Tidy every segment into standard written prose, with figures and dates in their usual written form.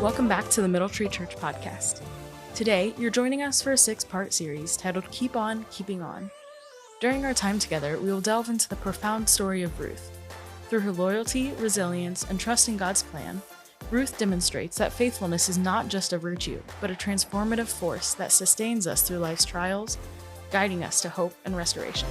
Welcome back to the MiddleTree Church podcast. Today, you're joining us for a 6-part series titled Keep On, Keeping On. During our time together, we will delve into the profound story of Ruth. Through her loyalty, resilience, and trust in God's plan, Ruth demonstrates that faithfulness is not just a virtue, but a transformative force that sustains us through life's trials, guiding us to hope and restoration.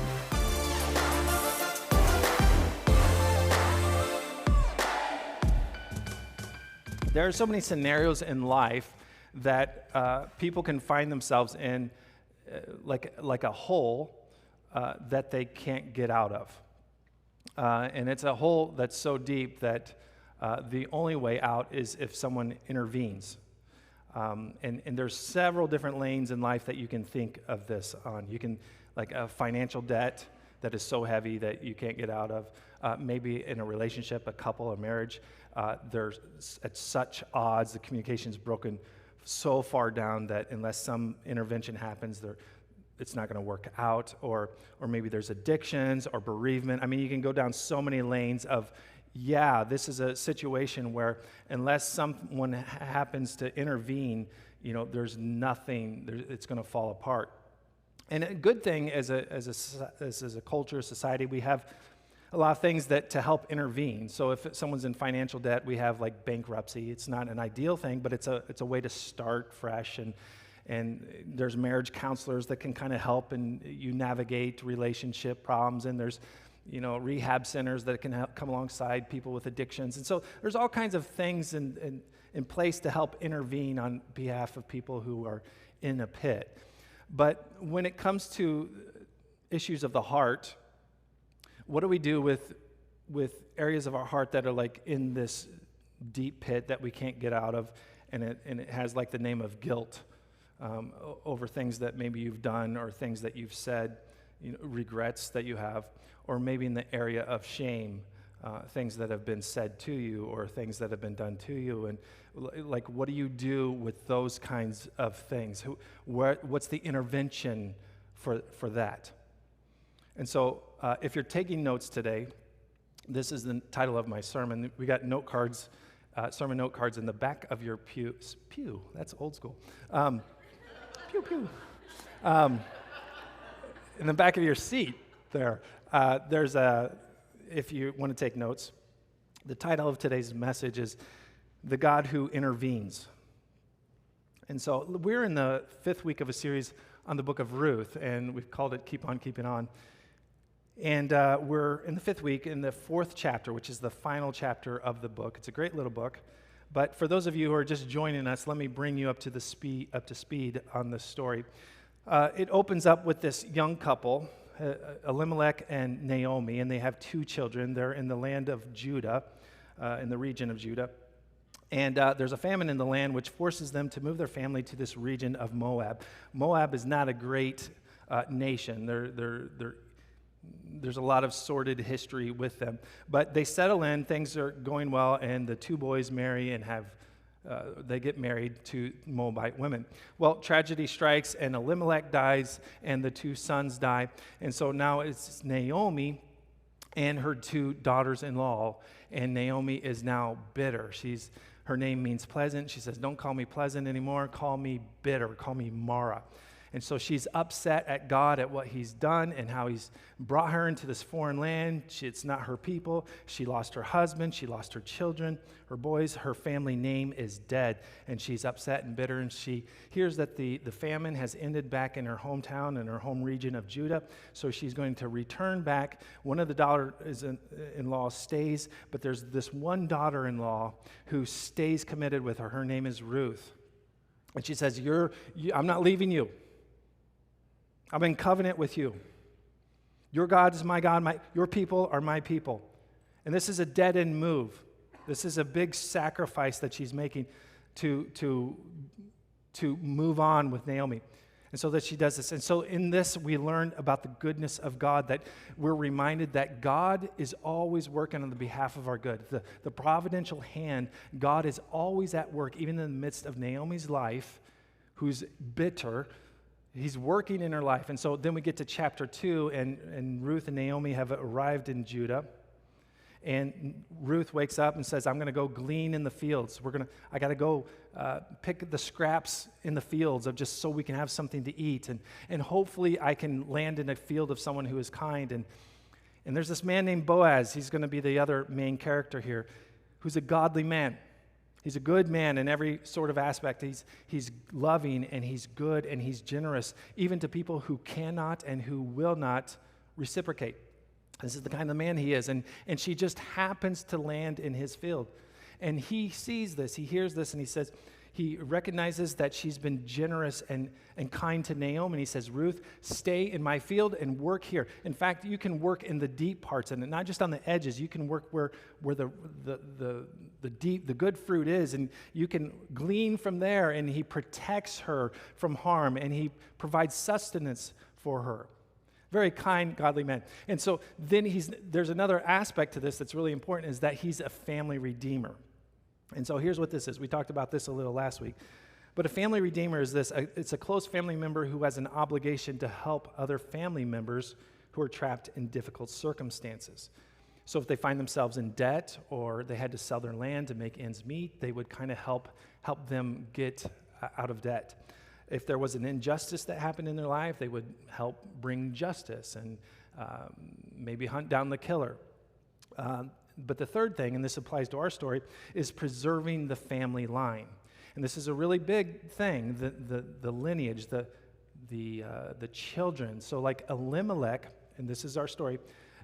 There are so many scenarios in life that people can find themselves in, like a hole that they can't get out of. And it's a hole that's so deep that the only way out is if someone intervenes. And there's several different lanes in life that you can think of this on. You can, like a financial debt that is so heavy that you can't get out of. Maybe in a relationship, a couple, a marriage, they're at such odds, the communication's broken so far down that unless some intervention happens, it's not going to work out. Or maybe there's addictions or bereavement. I mean, you can go down so many lanes of, this is a situation where unless someone happens to intervene, there's nothing, it's going to fall apart. And a good thing as a culture, society, we have a lot of things to help intervene. So if someone's in financial debt, we have like bankruptcy. It's not an ideal thing, but it's a way to start fresh. And there's marriage counselors that can kind of help and you navigate relationship problems. And there's rehab centers that can come alongside people with addictions. And so there's all kinds of things in place to help intervene on behalf of people who are in a pit. But when it comes to issues of the heart, what do we do with areas of our heart that are like in this deep pit that we can't get out of, and it has like the name of guilt over things that maybe you've done or things that you've said, regrets that you have, or maybe in the area of shame, things that have been said to you or things that have been done to you, and like what do you do with those kinds of things? What's the intervention for that? And so if you're taking notes today, this is the title of my sermon. We got note cards, sermon note cards in the back of your pew. That's old school. Pew. In the back of your seat there, if you want to take notes, the title of today's message is The God Who Intervenes. And so we're in the 5th week of a series on the book of Ruth, and we've called it Keep On, Keeping On. And we're in the 5th week in the 4th chapter, which is the final chapter of the book. It's a great little book. But for those of you who are just joining us, let me bring you up to speed on this story. It opens up with this young couple, Elimelech and Naomi, and they have 2 children. They're in the land of Judah, in the region of Judah. And there's a famine in the land which forces them to move their family to this region of Moab. Moab is not a great nation. There's a lot of sordid history with them. But they settle in, things are going well, and the 2 boys marry and they get married to Moabite women. Well, tragedy strikes, and Elimelech dies, and the 2 sons die. And so now it's Naomi and her 2 daughters-in-law, and Naomi is now bitter. Her name means pleasant. She says, don't call me pleasant anymore, call me bitter, call me Mara. And so she's upset at God at what he's done and how he's brought her into this foreign land. It's not her people. She lost her husband. She lost her children, her boys. Her family name is dead. And she's upset and bitter. And she hears that the famine has ended back in her hometown, in her home region of Judah. So she's going to return back. One of the daughters-in-law stays, but there's this one daughter-in-law who stays committed with her. Her name is Ruth. And she says, I'm not leaving you. I'm in covenant with you. Your God is my God. Your people are my people. And this is a dead-end move. This is a big sacrifice that she's making to move on with Naomi. And so that she does this. And so in this, we learn about the goodness of God, that we're reminded that God is always working on the behalf of our good. The providential hand, God is always at work, even in the midst of Naomi's life, who's bitter. He's working in her life. And so then we get to chapter 2, and Ruth and Naomi have arrived in Judah. And Ruth wakes up and says, I'm going to go glean in the fields. I got to go pick the scraps in the fields of just so we can have something to eat. And hopefully I can land in a field of someone who is kind. And there's this man named Boaz. He's going to be the other main character here, who's a godly man. He's a good man in every sort of aspect. He's loving, and he's good, and he's generous, even to people who cannot and who will not reciprocate. This is the kind of man he is. And she just happens to land in his field. And he sees this, he hears this, and he says, he recognizes that she's been generous and kind to Naomi. And he says, Ruth, stay in my field and work here. In fact, you can work in the deep parts, and not just on the edges. You can work where the deep, the good fruit is, and you can glean from there. And he protects her from harm, and he provides sustenance for her. Very kind, godly man. And so then there's another aspect to this that's really important, is that he's a family redeemer. And so here's what this is. We talked about this a little last week. But a family redeemer is this. It's a close family member who has an obligation to help other family members who are trapped in difficult circumstances. So if they find themselves in debt, or they had to sell their land to make ends meet, they would kind of help them get out of debt. If there was an injustice that happened in their life, they would help bring justice and maybe hunt down the killer. But the third thing, and this applies to our story, is preserving the family line. And this is a really big thing, the lineage, the children. So like Elimelech, and this is our story,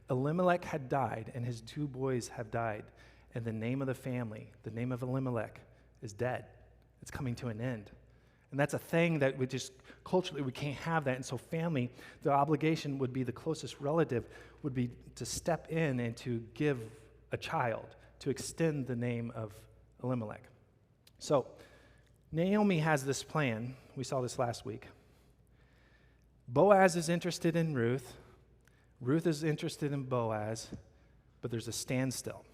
Elimelech had died, and his 2 boys have died. And the name of the family, the name of Elimelech, is dead. It's coming to an end. And that's a thing that we just, culturally, we can't have that. And so family, the obligation would be, the closest relative would be to step in and to give a child, to extend the name of Elimelech. So Naomi has this plan. We saw this last week. Boaz is interested in Ruth. Ruth is interested in Boaz, but there's a standstill.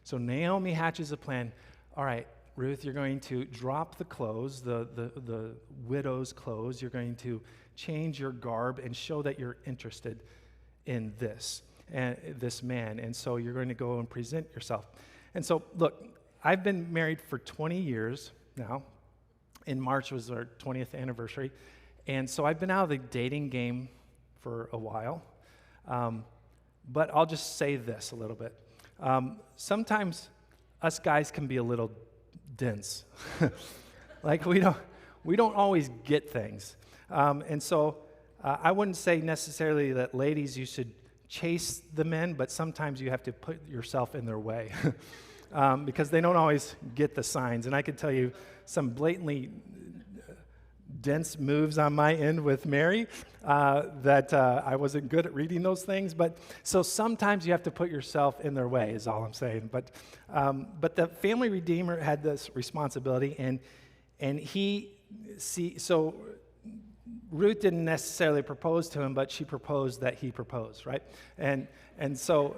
So Naomi hatches a plan. All right, Ruth, you're going to drop the clothes, the widow's clothes. You're going to change your garb and show that you're interested in this man. And so you're going to go and present yourself. And so, look, I've been married for 20 years now. In March was our 20th anniversary. And so I've been out of the dating game for a while. But I'll just say this a little bit. Sometimes us guys can be a little dense. Like we don't always get things. And so I wouldn't say necessarily that ladies, you should chase the men, but sometimes you have to put yourself in their way because they don't always get the signs. And I could tell you some blatantly dense moves on my end with Mary that I wasn't good at reading those things. But so sometimes you have to put yourself in their way is all I'm saying. But the family redeemer had this responsibility, and so Ruth didn't necessarily propose to him, but she proposed that he proposed, right? And so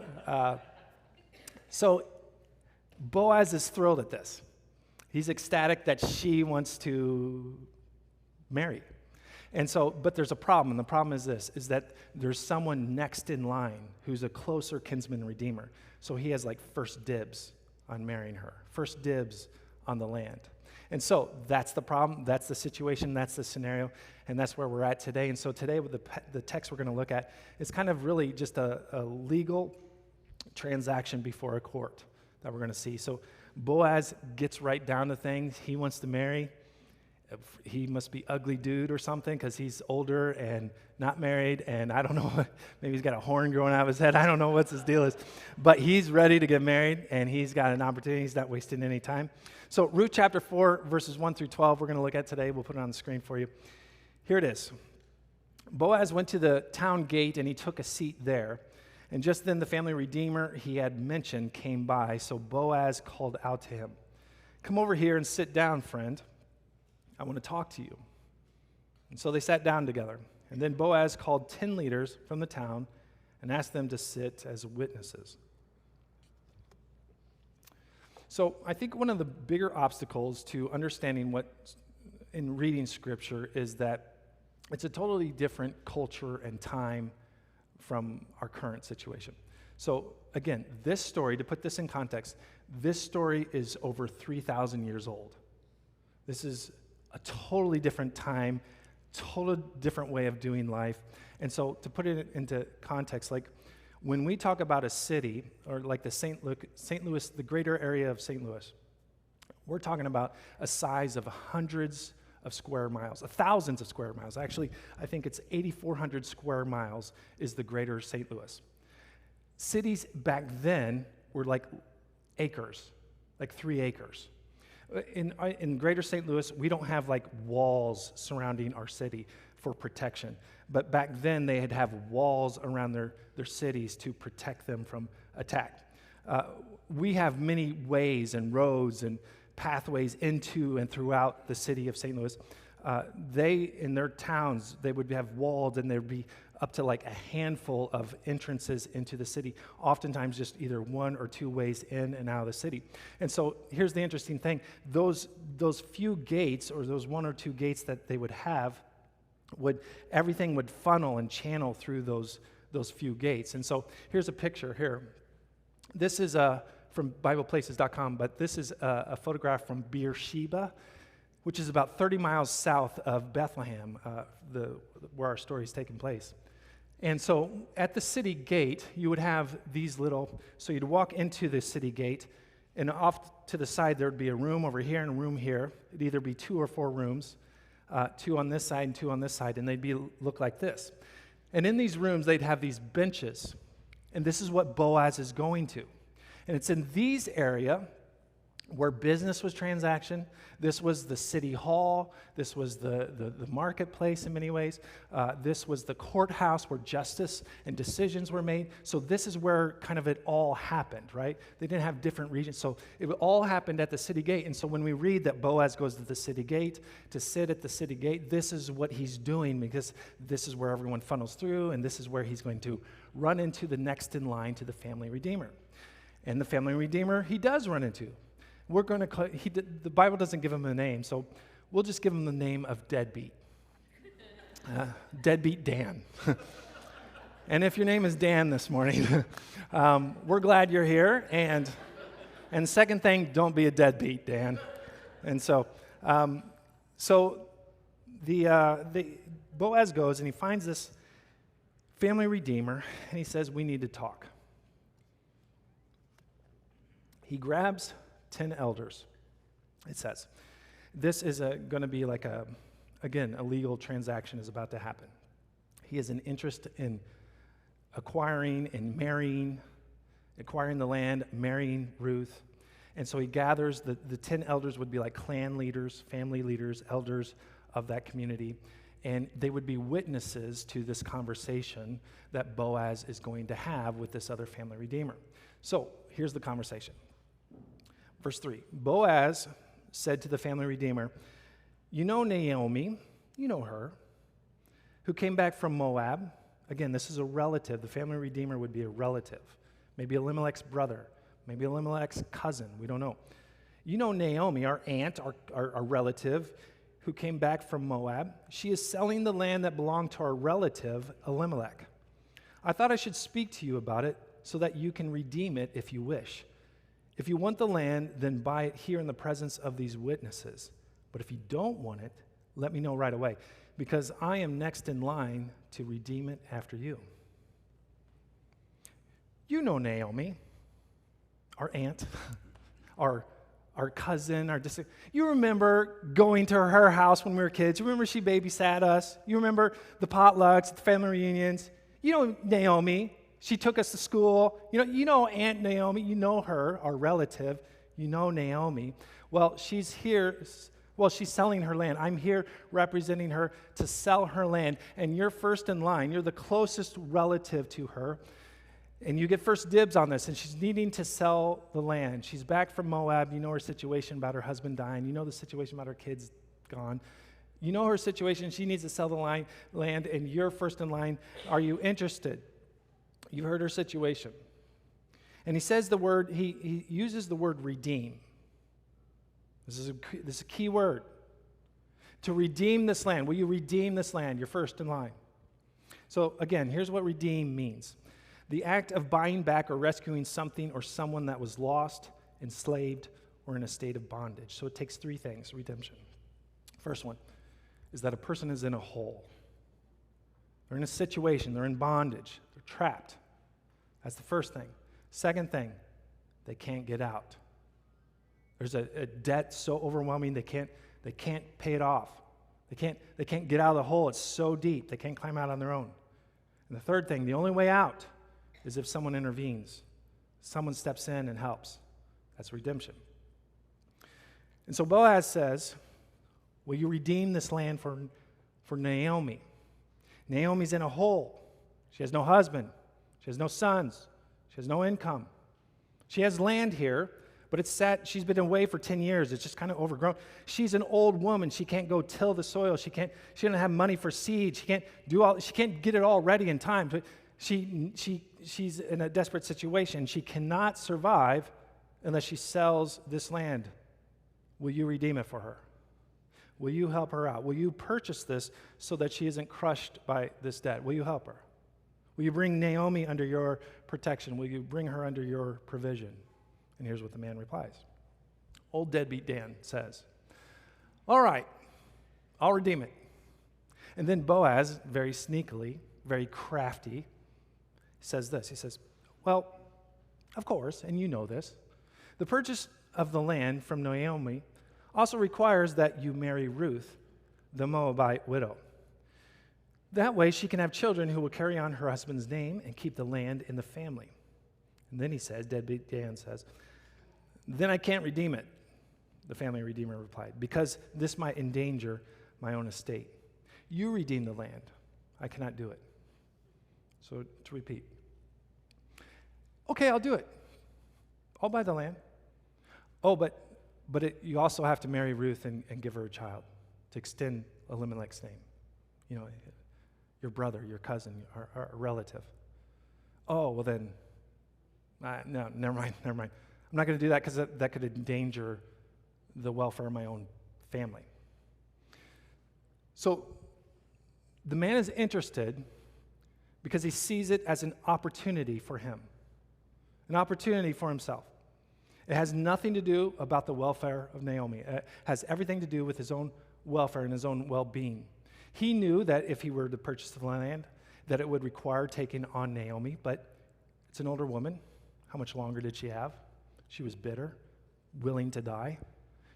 Boaz is thrilled at this. He's ecstatic that she wants to marry. And so, but there's a problem, and the problem is this, is that there's someone next in line who's a closer kinsman redeemer. So he has like first dibs on marrying her, first dibs on the land. And so that's the problem, that's the situation, that's the scenario, and that's where we're at today. And so today, with the text we're going to look at, is kind of really just a legal transaction before a court that we're going to see. So Boaz gets right down to things. He wants to marry. He must be ugly dude or something because he's older and not married, and I don't know, maybe he's got a horn growing out of his head. I don't know what his deal is. But he's ready to get married, and he's got an opportunity. He's not wasting any time. So Ruth chapter 4, verses 1 through 12, we're going to look at today. We'll put it on the screen for you. Here it is. Boaz went to the town gate, and he took a seat there. And just then the family redeemer he had mentioned came by, so Boaz called out to him, "Come over here and sit down, friend. I want to talk to you." And so they sat down together. And then Boaz called 10 leaders from the town and asked them to sit as witnesses. So I think one of the bigger obstacles to understanding what in reading Scripture is that it's a totally different culture and time from our current situation. So again, this story, to put this in context, this story is over 3,000 years old. This is a totally different time, totally different way of doing life. And so to put it into context, like when we talk about a city, or like the St. Louis, the greater area of St. Louis, we're talking about a size of hundreds of square miles, thousands of square miles. Actually, I think it's 8,400 square miles is the greater St. Louis. Cities back then were like acres, like 3 acres. In greater St. Louis, we don't have like walls surrounding our city for protection. But back then, they had have walls around their cities to protect them from attack. We have many ways and roads and pathways into and throughout the city of St. Louis. They, in their towns, they would have walls, and there'd be up to like a handful of entrances into the city, oftentimes just either 1 or 2 ways in and out of the city. And so here's the interesting thing. Those few gates, or those 1 or 2 gates that they would have, everything would funnel and channel through those few gates. And so here's a picture here. This is from BiblePlaces.com, but this is a photograph from Beersheba, which is about 30 miles south of Bethlehem, where our story is taking place. And so at the city gate, you would have these so you'd walk into the city gate, and off to the side there would be a room over here and a room here. It'd either be 2 or 4 rooms, 2 on this side and 2 on this side, and they'd look like this. And in these rooms, they'd have these benches, and this is what Boaz is going to. And it's in these areas where business was transaction. This was the city hall. This was the marketplace in many ways. This was the courthouse where justice and decisions were made. So this is where kind of it all happened, right? They didn't have different regions. So it all happened at the city gate. And so when we read that Boaz goes to the city gate to sit at the city gate, this is what he's doing, because this is where everyone funnels through, and this is where he's going to run into the next in line to the family redeemer. And the family redeemer he does run into. We're going to the Bible doesn't give him a name, so we'll just give him the name of Deadbeat. Deadbeat Dan. And if your name is Dan this morning, we're glad you're here. And second thing, don't be a deadbeat, Dan. And so the Boaz goes and he finds this family redeemer, and he says, we need to talk. He grabs 10 elders, it says. This is going to be like a legal transaction is about to happen. He has an interest in acquiring the land, marrying Ruth. And so he gathers, the 10 elders would be like clan leaders, family leaders, elders of that community. And they would be witnesses to this conversation that Boaz is going to have with this other family redeemer. So here's the conversation. Verse 3, Boaz said to the family redeemer, you know Naomi, you know her, who came back from Moab. Again, this is a relative. The family redeemer would be a relative. Maybe Elimelech's brother, maybe Elimelech's cousin, we don't know. You know Naomi, our aunt, our relative, who came back from Moab. She is selling the land that belonged to our relative, Elimelech. I thought I should speak to you about it so that you can redeem it if you wish. If you want the land, then buy it here in the presence of these witnesses. But if you don't want it, let me know right away, because I am next in line to redeem it after you. You know Naomi, our aunt, our cousin, you remember going to her house when we were kids. You remember she babysat us. You remember the potlucks, the family reunions. You know Naomi. She took us to school. You know Aunt Naomi. You know her, our relative. You know Naomi. Well, she's here. Well, she's selling her land. I'm here representing her to sell her land. And you're first in line. You're the closest relative to her. And you get first dibs on this. And she's needing to sell the land. She's back from Moab. You know her situation about her husband dying. You know the situation about her kids gone. You know her situation. She needs to sell the land. And you're first in line. Are you interested? You've heard her situation. And he says he uses the word redeem. This is a key word. To redeem this land. Will you redeem this land? You're first in line. So again, here's what redeem means. the act of buying back or rescuing something or someone that was lost, enslaved, or in a state of bondage. So it takes three things, redemption. First one is that a person is in a hole. They're in a situation, they're in bondage, they're trapped. That's the first thing. Second thing, they can't get out. There's a debt so overwhelming they can't pay it off. They can't get out of the hole. It's so deep they can't climb out on their own. And the third thing, the only way out is if someone intervenes. Someone steps in and helps. That's redemption. And so Boaz says, will you redeem this land for Naomi? Naomi's in a hole. She has no husband. She has no sons. She has no income. She has land here, but it's sat. She's been away for 10 years. It's just kind of overgrown. She's an old woman. She can't go till the soil. She doesn't have money for seed. She can't get it all ready in time. But she's in a desperate situation. She cannot survive unless she sells this land. Will you redeem it for her? Will you help her out? Will you purchase this so that she isn't crushed by this debt? Will you help her? Will you bring Naomi under your protection? Will you bring her under your provision? And here's what the man replies. Old deadbeat Dan says, all right, I'll redeem it. And then Boaz, very sneakily, very crafty, says this. He says, well, of course, and you know this, the purchase of the land from Naomi also requires that you marry Ruth, the Moabite widow. That way she can have children who will carry on her husband's name and keep the land in the family. And then he says, deadbeat Dan says, then I can't redeem it, the family redeemer replied, because this might endanger my own estate. You redeem the land. I cannot do it. So to repeat. Okay, I'll do it. I'll buy the land. Oh, but you also have to marry Ruth and give her a child to extend Elimelech's name. You know, your brother, your cousin, our relative. Oh, well then, no, never mind. I'm not going to do that because that could endanger the welfare of my own family. So the man is interested because he sees it as an opportunity for him, an opportunity for himself. It has nothing to do about the welfare of Naomi. It has everything to do with his own welfare and his own well-being. He knew that if he were to purchase the land, that it would require taking on Naomi, but it's an older woman. How much longer did she have? She was bitter, willing to die.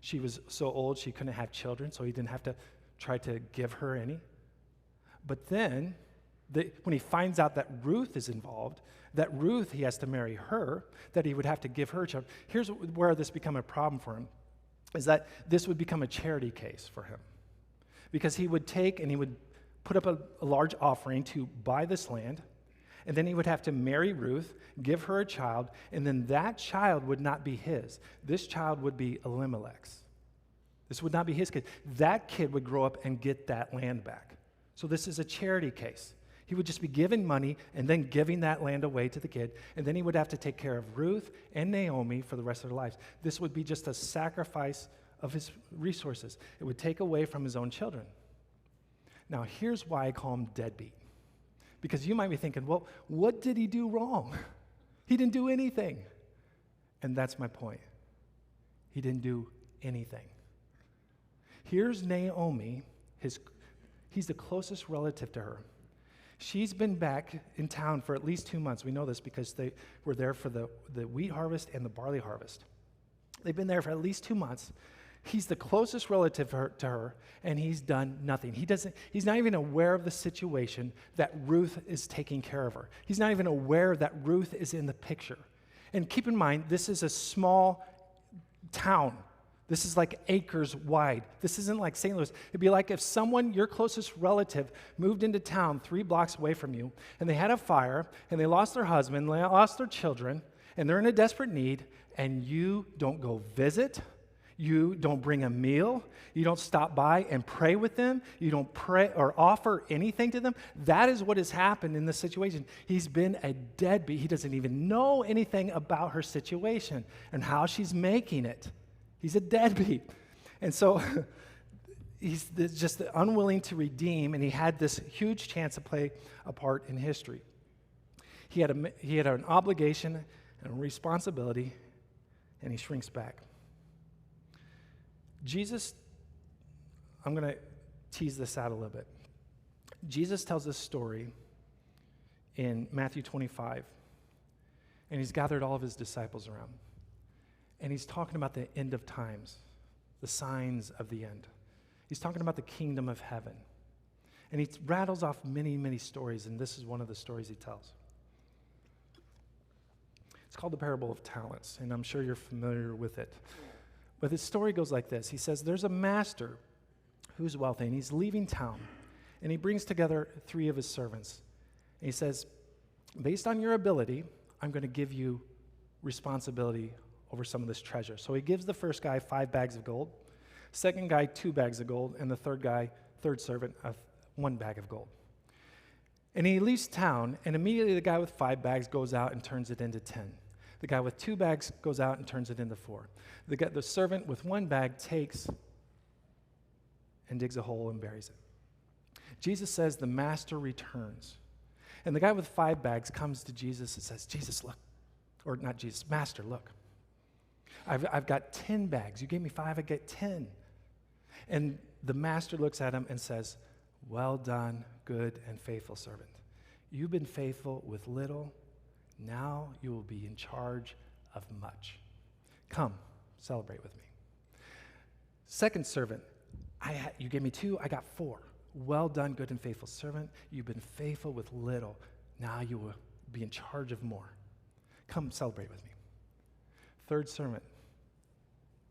She was so old she couldn't have children, so he didn't have to try to give her any. But then, when he finds out that Ruth is involved, that Ruth, he has to marry her, that he would have to give her children. Here's where this become a problem for him, is that this would become a charity case for him. Because he would take and he would put up a large offering to buy this land, and then he would have to marry Ruth, give her a child, and then that child would not be his. This child would be Elimelech's. This would not be his kid. That kid would grow up and get that land back. So this is a charity case. He would just be giving money and then giving that land away to the kid, and then he would have to take care of Ruth and Naomi for the rest of their lives. This would be just a sacrifice of his resources. It would take away from his own children. Now, here's why I call him deadbeat. Because you might be thinking, well, what did he do wrong? He didn't do anything. And that's my point. He didn't do anything. Here's Naomi. He's the closest relative to her. She's been back in town for at least 2 months. We know this because they were there for the wheat harvest and the barley harvest. They've been there for at least 2 months. He's the closest relative to her, and he's done nothing. He's not even aware of the situation that Ruth is taking care of her. He's not even aware that Ruth is in the picture. And keep in mind, this is a small town. This is like acres wide. This isn't like St. Louis. It'd be like if someone, your closest relative, moved into town 3 blocks away from you, and they had a fire, and they lost their husband, they lost their children, and they're in a desperate need, and you don't go visit. You don't bring a meal. You don't stop by and pray with them. You don't pray or offer anything to them. That is what has happened in this situation. He's been a deadbeat. He doesn't even know anything about her situation and how she's making it. He's a deadbeat. And so he's just unwilling to redeem, and he had this huge chance to play a part in history. He had an obligation and a responsibility, and he shrinks back. Jesus, I'm going to tease this out a little bit. Jesus tells this story in Matthew 25, and he's gathered all of his disciples around. And he's talking about the end of times, the signs of the end. He's talking about the kingdom of heaven. And he rattles off many, many stories, and this is one of the stories he tells. It's called the parable of talents, and I'm sure you're familiar with it. But his story goes like this. He says, there's a master who's wealthy, and he's leaving town, and he brings together 3 of his servants. And he says, based on your ability, I'm going to give you responsibility over some of this treasure. So he gives the first guy 5 bags of gold, second guy 2 bags of gold, and the third servant, 1 bag of gold. And he leaves town, and immediately the guy with 5 bags goes out and turns it into 10. The guy with 2 bags goes out and turns it into 4. The servant with 1 bag takes and digs a hole and buries it. Jesus says the master returns. And the guy with 5 bags comes to Jesus and says, Jesus, look. Or not Jesus, Master, look. I've got 10 bags. You gave me 5, I get 10. And the master looks at him and says, well done, good and faithful servant. You've been faithful with little. Now you will be in charge of much. Come, celebrate with me. Second servant, you gave me 2, I got 4. Well done, good and faithful servant. You've been faithful with little. Now you will be in charge of more. Come, celebrate with me. Third servant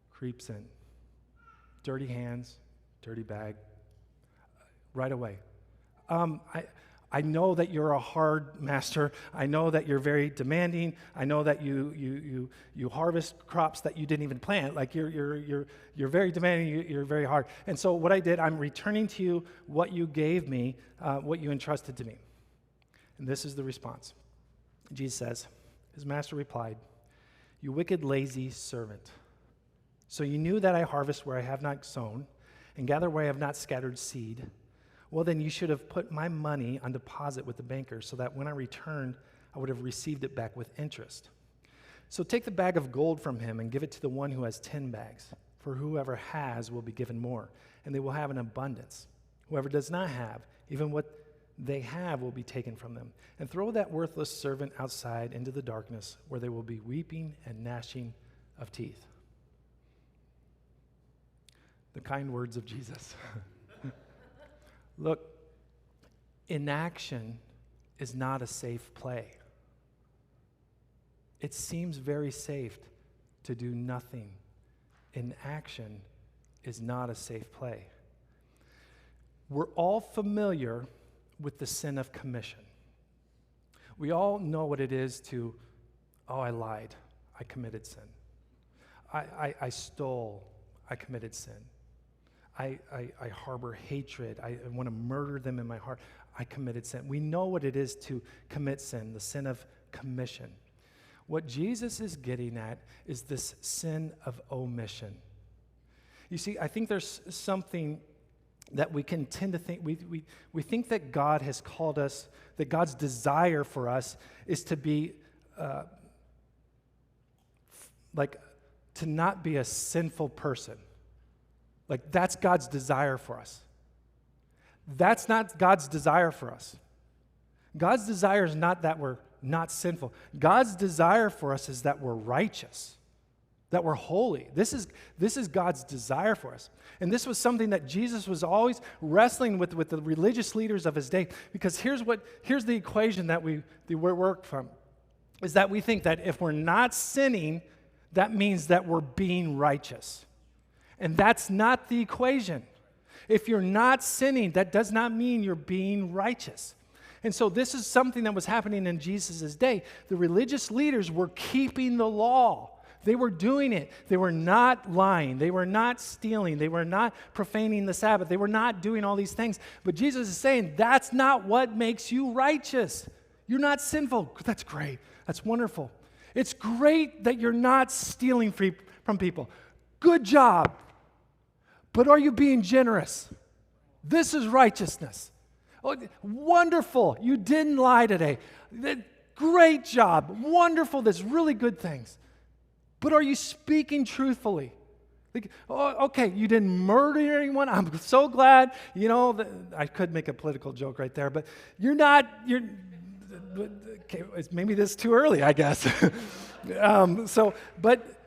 creeps in. Dirty hands, dirty bag. Right away. I know that you're a hard master. I know that you're very demanding. I know that you harvest crops that you didn't even plant. Like you're very demanding. You're very hard. And so what I did, I'm returning to you what you gave me, what you entrusted to me. And this is the response. Jesus says, his master replied, you wicked, lazy servant. So you knew that I harvest where I have not sown and gather where I have not scattered seed. Well, then you should have put my money on deposit with the banker so that when I returned, I would have received it back with interest. So take the bag of gold from him and give it to the one who has 10 bags. For whoever has will be given more, and they will have an abundance. Whoever does not have, even what they have will be taken from them. And throw that worthless servant outside into the darkness, where there will be weeping and gnashing of teeth. The kind words of Jesus. Look, inaction is not a safe play. It seems very safe to do nothing. Inaction is not a safe play. We're all familiar with the sin of commission. We all know what it is to, I lied, I committed sin. I stole, I committed sin. I harbor hatred. I want to murder them in my heart. I committed sin. We know what it is to commit sin, the sin of commission. What Jesus is getting at is this sin of omission. You see, I think there's something that we can tend to think. We think that God has called us, that God's desire for us is to be, to not be a sinful person. Like, that's God's desire for us. That's not God's desire for us. God's desire is not that we're not sinful. God's desire for us is that we're righteous, that we're holy. This is God's desire for us. And this was something that Jesus was always wrestling with the religious leaders of his day, because here's the equation that we work from, is that we think that if we're not sinning, that means that we're being righteous. And that's not the equation. If you're not sinning, that does not mean you're being righteous. And so this is something that was happening in Jesus' day. The religious leaders were keeping the law. They were doing it. They were not lying. They were not stealing. They were not profaning the Sabbath. They were not doing all these things. But Jesus is saying, that's not what makes you righteous. You're not sinful. That's great. That's wonderful. It's great that you're not stealing from people. Good job. But are you being generous? This is righteousness. Oh, wonderful. You didn't lie today. Great job. Wonderful. There's really good things. But are you speaking truthfully? Like, oh, okay, you didn't murder anyone. I'm so glad. I could make a political joke right there, but okay, maybe this is too early, I guess. But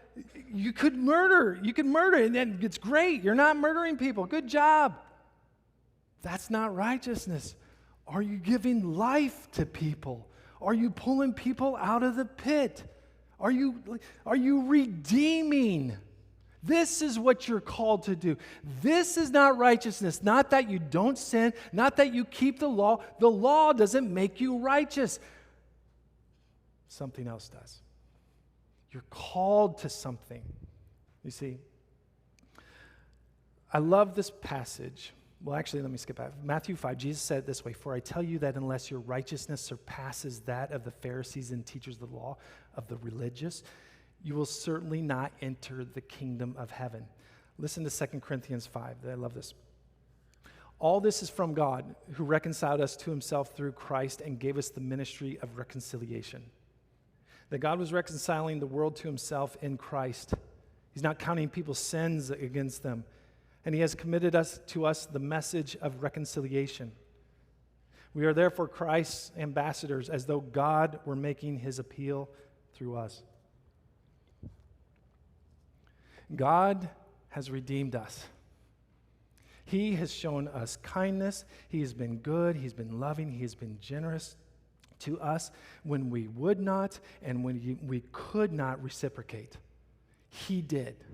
you could murder, and then it's great. You're not murdering people. Good job. That's not righteousness. Are you giving life to people? Are you pulling people out of the pit? Are you redeeming? This is what you're called to do. This is not righteousness. Not that you don't sin, not that you keep the law. The law doesn't make you righteous. Something else does. You're called to something. You see, I love this passage. Well, actually, let me skip back. Matthew 5, Jesus said it this way, "For I tell you that unless your righteousness surpasses that of the Pharisees and teachers of the law, of the religious, you will certainly not enter the kingdom of heaven." Listen to 2 Corinthians 5. I love this. "All this is from God, who reconciled us to himself through Christ and gave us the ministry of reconciliation." That God was reconciling the world to himself in Christ. He's not counting people's sins against them. And he has committed to us the message of reconciliation. We are therefore Christ's ambassadors, as though God were making his appeal through us. God has redeemed us. He has shown us kindness. He has been good. He's been loving. He has been generous to us when we would not and when we could not reciprocate. He did.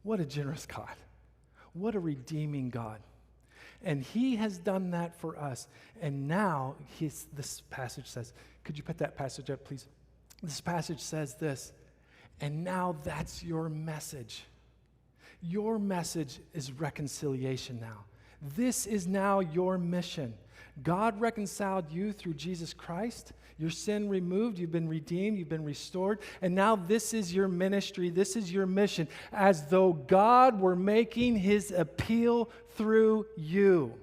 What a generous God. What a redeeming God. And he has done that for us. And now, this passage says, could you put that passage up, please? This passage says this, and now that's your message. Your message is reconciliation now. This is now your mission. God reconciled you through Jesus Christ. Your sin removed, you've been redeemed, you've been restored, and now this is your ministry, this is your mission, as though God were making his appeal through you.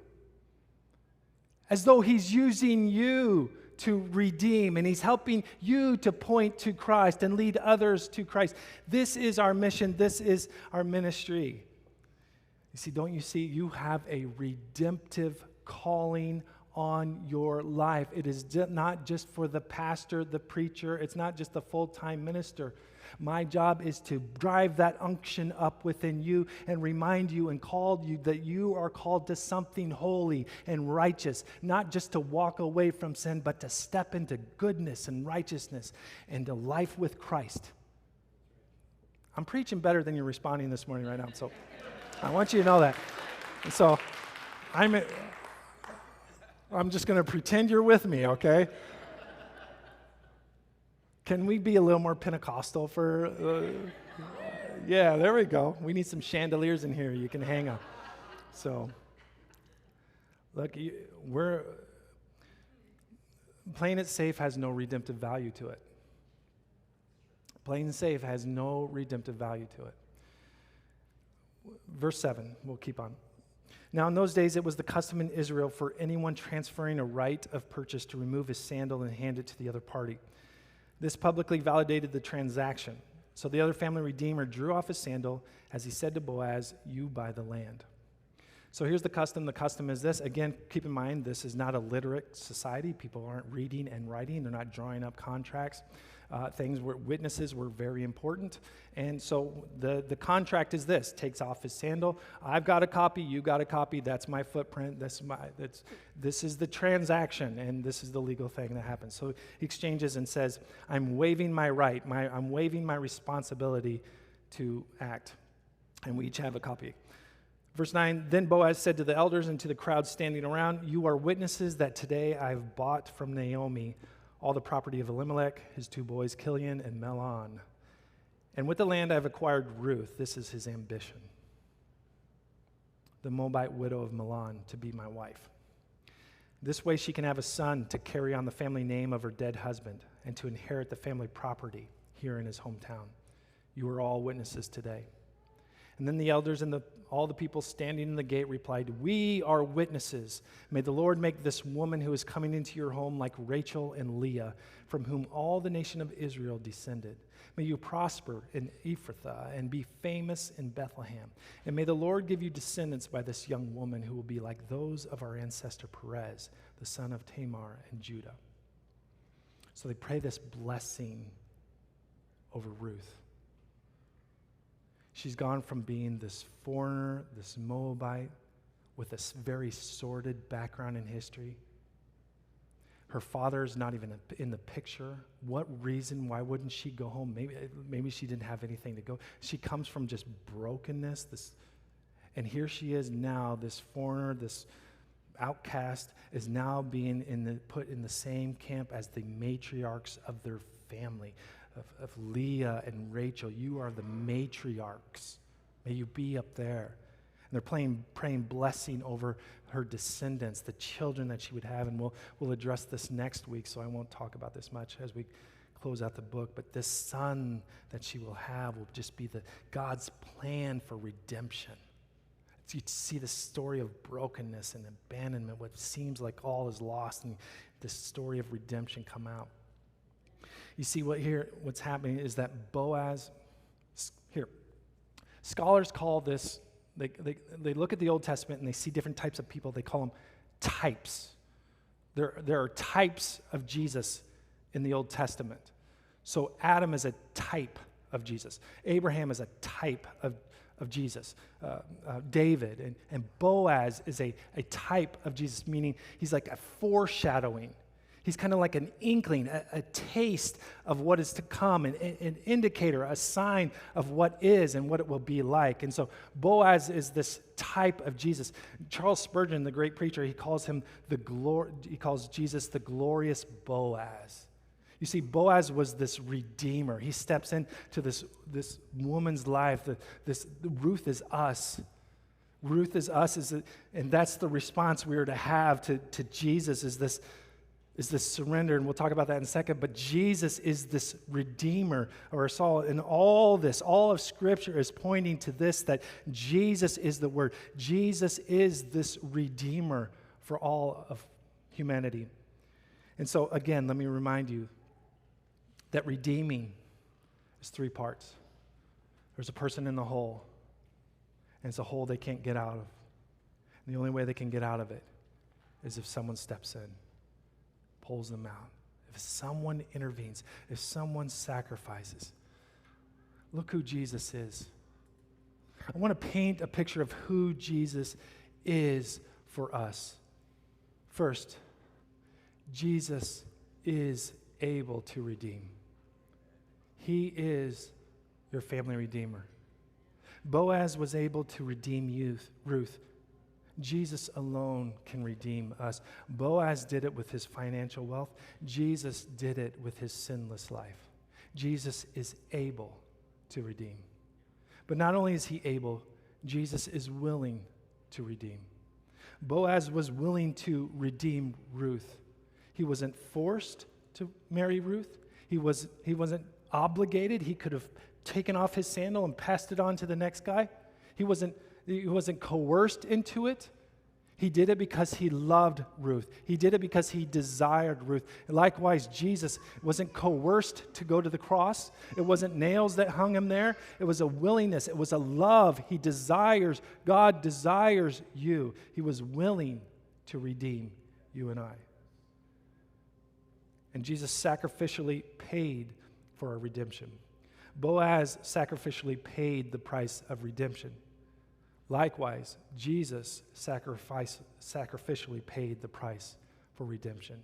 As though he's using you to redeem, and he's helping you to point to Christ and lead others to Christ. This is our mission, this is our ministry. You see, don't you see, you have a redemptive calling on your life. It is not just for the pastor, the preacher. It's not just the full-time minister. My job is to drive that unction up within you and remind you and call you that you are called to something holy and righteous, not just to walk away from sin, but to step into goodness and righteousness and to life with Christ. I'm preaching better than you're responding this morning right now, so I want you to know that. And so I'm just going to pretend you're with me, okay? Can we be a little more Pentecostal for, yeah, there we go. We need some chandeliers in here you can hang up. So, look, playing it safe has no redemptive value to it. Playing it safe has no redemptive value to it. Verse 7, we'll keep on. Now, in those days, it was the custom in Israel for anyone transferring a right of purchase to remove his sandal and hand it to the other party. This publicly validated the transaction. So the other family redeemer drew off his sandal as he said to Boaz, "You buy the land." So here's the custom. The custom is this. Again, keep in mind, this is not a literate society. People aren't reading and writing. They're not drawing up contracts. Things where witnesses were very important. And so the contract is this. Takes off his sandal. I've got a copy. You got a copy. That's my footprint. This is the transaction, and this is the legal thing that happens. So he exchanges and says, I'm waiving my right. I'm waiving my responsibility to act. And we each have a copy. Verse 9, then Boaz said to the elders and to the crowd standing around, "You are witnesses that today I have bought from Naomi all the property of Elimelech, his two boys, Kilian and Mahlon. And with the land I have acquired Ruth," this is his ambition, "the Moabite widow of Mahlon, to be my wife. This way she can have a son to carry on the family name of her dead husband and to inherit the family property here in his hometown. You are all witnesses today. And then the elders and all the people standing in the gate replied, "We are witnesses. May the Lord make this woman who is coming into your home like Rachel and Leah, from whom all the nation of Israel descended. May you prosper in Ephrathah and be famous in Bethlehem. And may the Lord give you descendants by this young woman who will be like those of our ancestor Perez, the son of Tamar and Judah." So they pray this blessing over Ruth. She's gone from being this foreigner, this Moabite, with a very sordid background in history. Her father's not even in the picture. What reason? Why wouldn't she go home? Maybe she didn't have anything to go. She comes from just brokenness. And here she is now, this foreigner, this outcast, is now being put in the same camp as the matriarchs of their family. Of Leah and Rachel. You are the matriarchs. May you be up there. And they're praying blessing over her descendants, the children that she would have. And we'll address this next week, so I won't talk about this much as we close out the book. But this son that she will have will just be God's plan for redemption. So you see the story of brokenness and abandonment, what seems like all is lost, and this story of redemption come out. You see what's happening is that Boaz, here, scholars call this, they look at the Old Testament and they see different types of people. They call them types. There are types of Jesus in the Old Testament. So Adam is a type of Jesus. Abraham is a type of Jesus. David and Boaz is a type of Jesus, meaning he's like a foreshadowing. He's kind of like an inkling, a taste of what is to come, an indicator, a sign of what is and what it will be like. And so Boaz is this type of Jesus. Charles Spurgeon, the great preacher, he calls Jesus the glorious Boaz. You see, Boaz was this redeemer. He steps into this woman's life. Ruth is us. Ruth is us, and that's the response we are to have to Jesus, is this surrender, and we'll talk about that in a second. But Jesus is this redeemer or Saul, and all of Scripture is pointing to this, that Jesus is the Word. Jesus is this redeemer for all of humanity. And so, again, let me remind you that redeeming is 3 parts. There's a person in the hole, and it's a hole they can't get out of. And the only way they can get out of it is if someone steps in, pulls them out. If someone intervenes, if someone sacrifices. Look who Jesus is. I want to paint a picture of who Jesus is for us. First, Jesus is able to redeem. He is your family redeemer. Boaz was able to redeem Ruth. Jesus alone can redeem us. Boaz did it with his financial wealth. Jesus did it with his sinless life. Jesus is able to redeem. But not only is he able, Jesus is willing to redeem. Boaz was willing to redeem Ruth. He wasn't forced to marry Ruth. He wasn't obligated. He could have taken off his sandal and passed it on to the next guy. He wasn't coerced into it. He did it because he loved Ruth. He did it because he desired Ruth. And likewise, Jesus wasn't coerced to go to the cross. It wasn't nails that hung him there. It was a willingness. It was a love. God desires you. He was willing to redeem you and I. And Jesus sacrificially paid for our redemption. Boaz sacrificially paid the price of redemption. Likewise, Jesus sacrificially paid the price for redemption.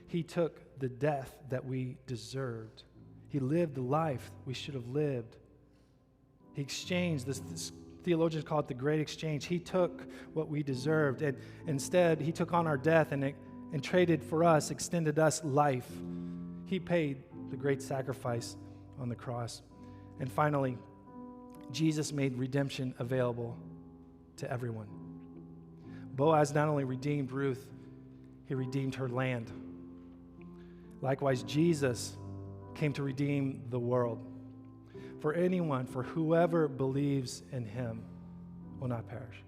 He took the death that we deserved. He lived the life we should have lived. He exchanged, this theologians call it the great exchange. He took what we deserved, and instead he took on our death and traded for us, extended us life. He paid the great sacrifice on the cross. And finally, Jesus made redemption available to everyone. Boaz not only redeemed Ruth, he redeemed her land. Likewise, Jesus came to redeem the world. for anyone, for whoever believes in him will not perish.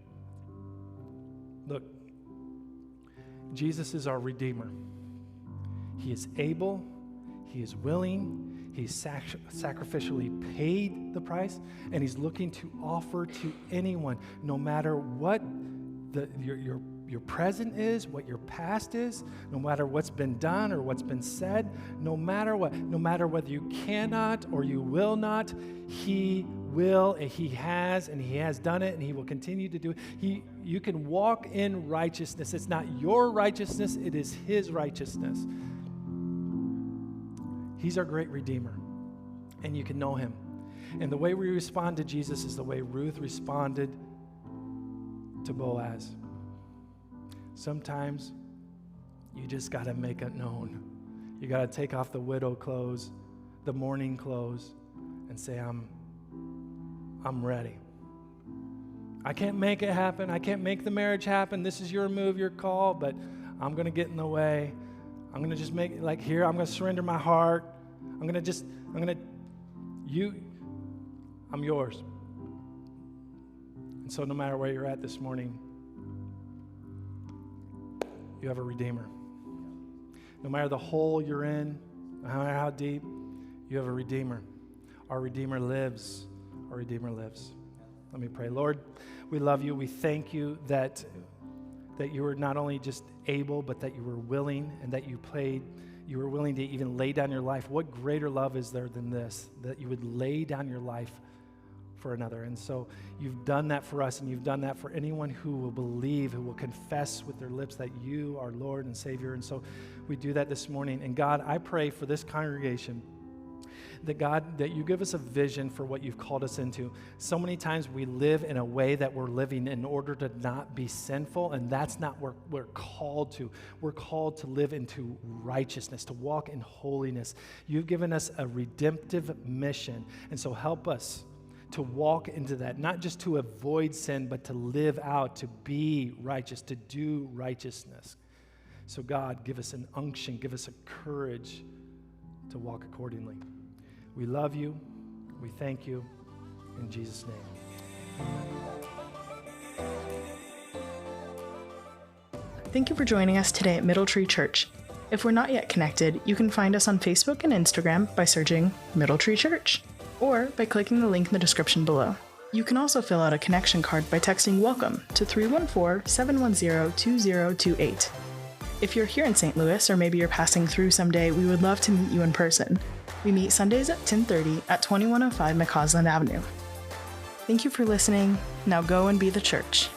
Look, Jesus is our Redeemer. He is able, he is willing, he's sacrificially paid the price, and he's looking to offer to anyone, no matter what your present is, what your past is, no matter what's been done or what's been said, no matter what, no matter whether you cannot or you will not, he will, and he has done it, and he will continue to do it. You can walk in righteousness. It's not your righteousness, it is his righteousness. He's our great Redeemer, and you can know him. And the way we respond to Jesus is the way Ruth responded to Boaz. Sometimes you just got to make it known. You got to take off the widow clothes, the mourning clothes, and say, I'm ready. I can't make it happen. I can't make the marriage happen. This is your move, your call, but I'm going to get in the way. I'm going to just make it like here. I'm going to surrender my heart. I'm yours. And so no matter where you're at this morning, you have a Redeemer. No matter the hole you're in, no matter how deep, you have a Redeemer. Our Redeemer lives. Our Redeemer lives. Let me pray. Lord, we love you. We thank you that you were not only just able, but that you were willing, and that you were willing to even lay down your life. What greater love is there than this, that you would lay down your life for another? And so you've done that for us, and you've done that for anyone who will believe, who will confess with their lips that you are Lord and Savior. And so we do that this morning. And God, I pray for this congregation that God, that you give us a vision for what you've called us into. So many times we live in a way that we're living in order to not be sinful, and that's not what we're called to. We're called to live into righteousness, to walk in holiness. You've given us a redemptive mission, and so help us to walk into that, not just to avoid sin, but to live out, to be righteous, to do righteousness. So God, give us an unction, give us a courage to walk accordingly. We love you. We thank you. In Jesus' name. Thank you for joining us today at MiddleTree Church. If we're not yet connected, you can find us on Facebook and Instagram by searching MiddleTree Church, or by clicking the link in the description below. You can also fill out a connection card by texting WELCOME to 314-710-2028. If you're here in St. Louis, or maybe you're passing through someday, we would love to meet you in person. We meet Sundays at 10:30 at 2105 McCausland Avenue. Thank you for listening. Now go and be the church.